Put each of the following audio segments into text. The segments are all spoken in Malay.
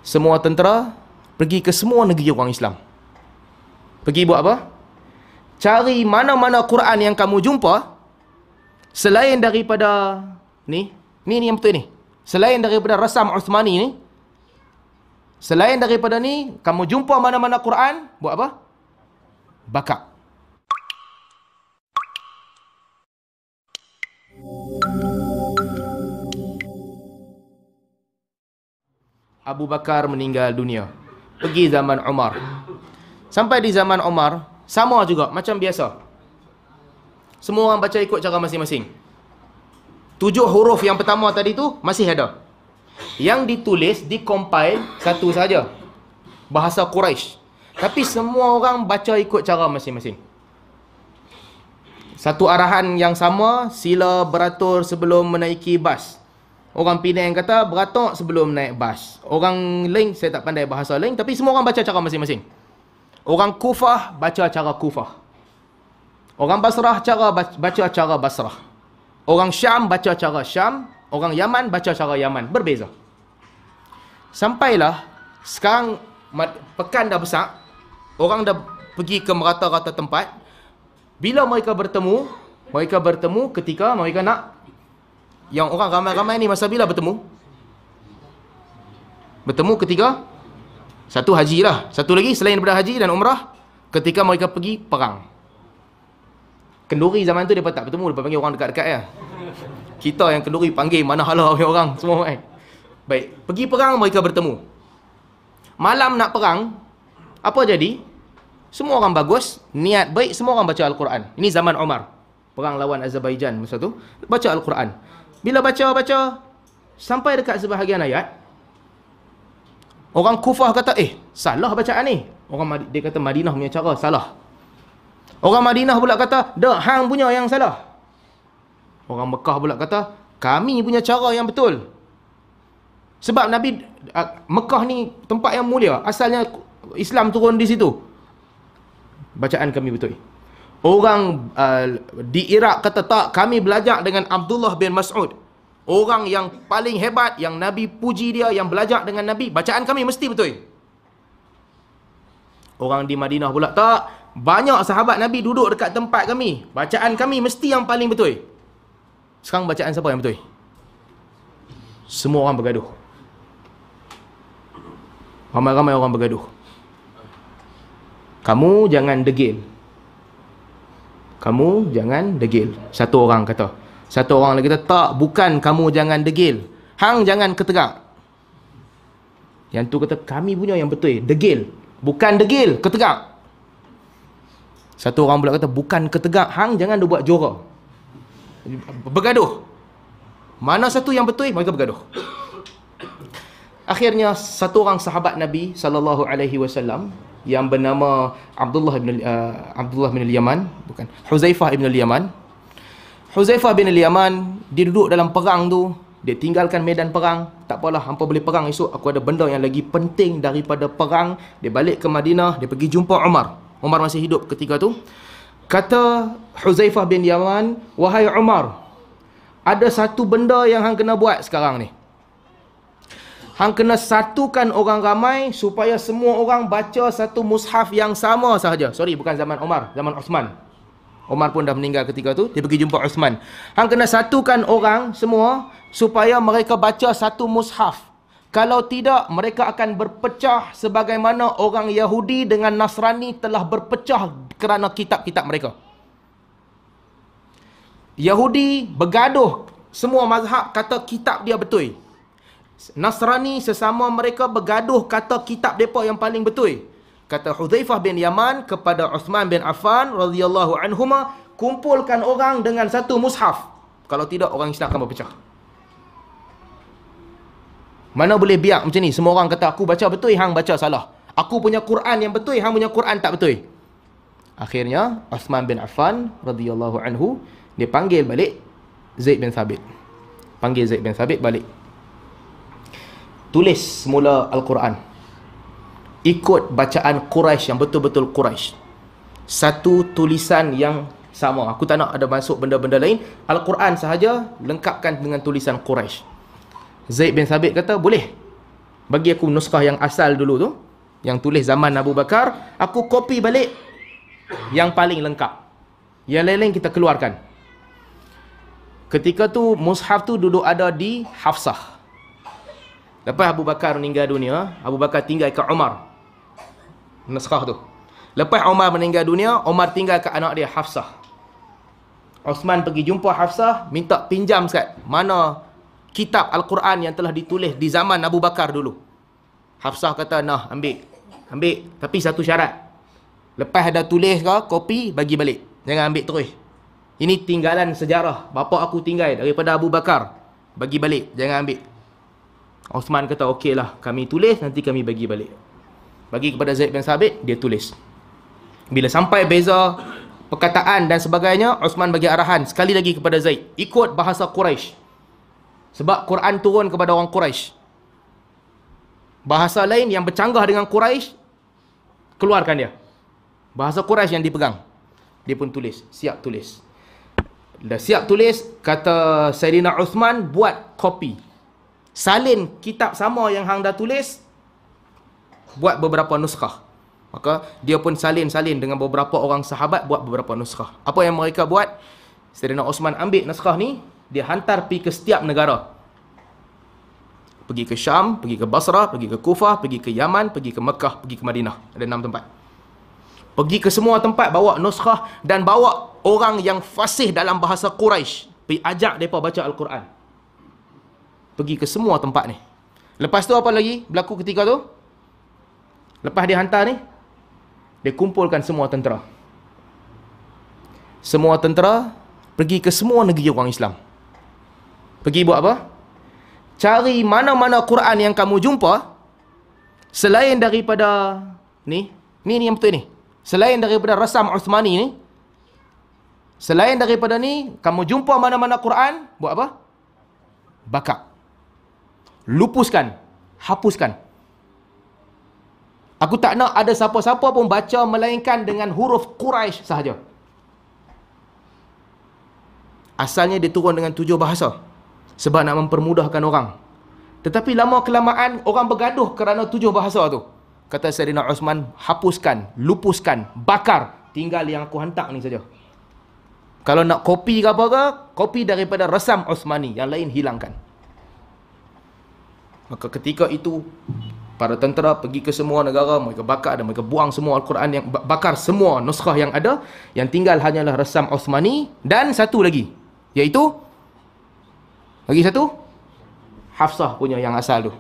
semua tentera pergi ke semua negeri orang Islam. Pergi buat apa? Cari mana-mana Quran yang kamu jumpa selain daripada ni yang betul ni. Selain daripada rasam Uthmani ni, selain daripada ni, kamu jumpa mana-mana Quran, buat apa? Bakar. Abu Bakar meninggal dunia. Pergi zaman Umar. Sampai di zaman Umar, sama juga, macam biasa. Semua orang baca ikut cara masing-masing. 7 huruf yang pertama tadi tu masih ada. Yang ditulis, dikompil satu saja. Bahasa Quraisy. Tapi semua orang baca ikut cara masing-masing. Satu arahan yang sama, sila beratur sebelum menaiki bas. Orang Penang kata beratur sebelum naik bas. Orang lain, saya tak pandai bahasa lain, tapi semua orang baca cara masing-masing. Orang Kufah baca cara Kufah. Orang Basrah baca cara Basrah. Orang Syam baca cara Syam. Orang Yaman baca cara Yaman. Berbeza. Sampailah sekarang pekan dah besar. Orang dah pergi ke merata-rata tempat. Bila mereka bertemu ketika mereka nak, yang orang ramai-ramai ni masa bila bertemu? Bertemu ketika satu haji lah. Satu lagi selain daripada haji dan umrah, ketika mereka pergi perang. Kenduri zaman tu mereka tak bertemu, mereka panggil orang dekat-dekat ya. Kita yang kenduri panggil mana hala orang semua kan. Baik, pergi perang mereka bertemu. Malam nak perang, apa jadi? Semua orang bagus, niat baik, semua orang baca Al-Quran. Ini zaman Umar. Perang lawan Azerbaijan masa tu, baca Al-Quran. Bila baca, sampai dekat sebahagian ayat, orang Kufah kata, salah bacaan ni. Dia kata Madinah punya cara salah. Orang Madinah pula kata, dah hang punya yang salah. Orang Mekah pula kata, kami punya cara yang betul. Sebab Nabi, Mekah ni tempat yang mulia. Asalnya Islam turun di situ. Bacaan kami betul. Orang di Iraq kata tak, kami belajar dengan Abdullah bin Mas'ud. Orang yang paling hebat, yang Nabi puji dia, yang belajar dengan Nabi. Bacaan kami mesti betul. Orang di Madinah pula tak, banyak sahabat Nabi duduk dekat tempat kami. Bacaan kami mesti yang paling betul. Sekarang bacaan siapa yang betul? Semua orang bergaduh. Ramai-ramai orang bergaduh. Kamu jangan degil. Kamu jangan degil. Satu orang kata. Satu orang lagi kata, tak, bukan kamu jangan degil. Hang jangan ketegak. Yang tu kata, kami punya yang betul. Degil. Bukan degil, ketegak. Satu orang pula kata, bukan ketegak. Hang jangan buat jora. Bergaduh. Mana satu yang betul, mereka bergaduh. Akhirnya, satu orang sahabat Nabi SAW yang bernama Abdullah bin al-Yaman, bukan, Huzaifah bin al-Yaman. Huzaifah bin al-Yaman, dia duduk dalam perang tu, dia tinggalkan medan perang. Tak apalah, hampa boleh perang esok, aku ada benda yang lagi penting daripada perang. Dia balik ke Madinah, dia pergi jumpa Umar. Umar masih hidup ketika tu. Kata Huzaifah bin Yaman, wahai Umar, ada satu benda yang hang kena buat sekarang ni. Hang kena satukan orang ramai supaya semua orang baca satu mushaf yang sama sahaja. Sorry, bukan zaman Umar, zaman Uthman. Umar pun dah meninggal ketika tu, dia pergi jumpa Uthman. Hang kena satukan orang semua supaya mereka baca satu mushaf. Kalau tidak, mereka akan berpecah sebagaimana orang Yahudi dengan Nasrani telah berpecah kerana kitab-kitab mereka. Yahudi bergaduh, semua mazhab kata kitab dia betul. Nasrani sesama mereka bergaduh kata kitab mereka yang paling betul. Kata Hudzaifah bin Yaman kepada Uthman bin Affan radhiyallahu anhuma, kumpulkan orang dengan satu mushaf. Kalau tidak, orang Islam akan berpecah. Mana boleh biar macam ni? Semua orang kata aku baca betul, hang baca salah. Aku punya Quran yang betul, hang punya Quran tak betul. Akhirnya Uthman bin Affan radhiyallahu anhu, dia panggil balik Zaid bin Thabit. Panggil Zaid bin Thabit balik. Tulis semula Al-Quran. Ikut bacaan Quraisy yang betul-betul Quraisy. Satu tulisan yang sama. Aku tak nak ada masuk benda-benda lain. Al-Quran sahaja lengkapkan dengan tulisan Quraisy. Zaid bin Thabit kata, boleh. Bagi aku nuskah yang asal dulu tu, yang tulis zaman Abu Bakar, aku copy balik yang paling lengkap. Yang lain-lain kita keluarkan. Ketika tu mushaf tu duduk ada di Hafsah. Lepas Abu Bakar meninggal dunia, Abu Bakar tinggal ke Umar naskah tu. Lepas Umar meninggal dunia, Umar tinggal ke anak dia Hafsah. Osman pergi jumpa Hafsah, minta pinjam sekali mana kitab Al-Quran yang telah ditulis di zaman Abu Bakar dulu. Hafsah kata, nah, ambil. Tapi satu syarat. Lepas ada tulis ke, kopi, bagi balik. Jangan ambil terus. Ini tinggalan sejarah. Bapa aku tinggal daripada Abu Bakar. Bagi balik. Jangan ambil. Osman kata, okeylah. Kami tulis, nanti kami bagi balik. Bagi kepada Zaid bin Sabit, dia tulis. Bila sampai beza perkataan dan sebagainya, Osman bagi arahan sekali lagi kepada Zaid. Ikut bahasa Quraisy. Sebab Quran turun kepada orang Quraisy. Bahasa lain yang bercanggah dengan Quraisy, keluarkan dia. Bahasa Quraisy yang dipegang. Dia pun tulis. Siap tulis. Dah siap tulis, kata Sayyidina Uthman, buat kopi. Salin kitab sama yang hang dah tulis, buat beberapa nuskah. Maka dia pun salin dengan beberapa orang sahabat, buat beberapa nuskah. Apa yang mereka buat? Sayyidina Uthman ambil naskah ni, dia hantar pergi ke setiap negara. Pergi ke Syam, pergi ke Basrah, pergi ke Kufah, pergi ke Yaman, pergi ke Mekah, pergi ke Madinah. Ada 6 tempat. Pergi ke semua tempat, bawa nuskah dan bawa orang yang fasih dalam bahasa Quraisy. Pergi ajak mereka baca Al-Quran. Pergi ke semua tempat ni. Lepas tu apa lagi berlaku ketika tu? Lepas dia hantar ni, dia kumpulkan semua tentera. Semua tentera pergi ke semua negeri orang Islam. Pergi buat apa? Cari mana-mana Quran yang kamu jumpa selain daripada ni yang betul ni. Selain daripada rasam Uthmani ni, selain daripada ni, kamu jumpa mana-mana Quran, buat apa? Bakar. Lupuskan. Hapuskan. Aku tak nak ada siapa-siapa pun baca melainkan dengan huruf Quraisy sahaja. Asalnya dia turun dengan 7 bahasa. Sebab nak mempermudahkan orang. Tetapi lama-kelamaan orang bergaduh kerana 7 bahasa tu. Kata Sayyidina Uthman, hapuskan, lupuskan, bakar. Tinggal yang aku hantar ni saja. Kalau nak kopi ke apa ke, kopi daripada rasam Uthmani. Yang lain hilangkan. Maka ketika itu, para tentera pergi ke semua negara, mereka bakar dan mereka buang semua Al-Quran, yang bakar semua nuskah yang ada. Yang tinggal hanyalah rasam Uthmani. Dan satu lagi, iaitu lagi satu, Hafsah punya yang asal tu.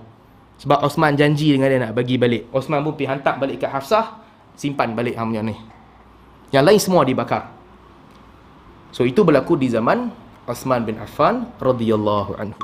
Sebab Osman janji dengan dia nak bagi balik. Osman pun pergi hantar balik kat Hafsah, simpan balik hang punya ni. Yang lain semua dibakar. So itu berlaku di zaman Uthman bin Affan radhiyallahu anhu.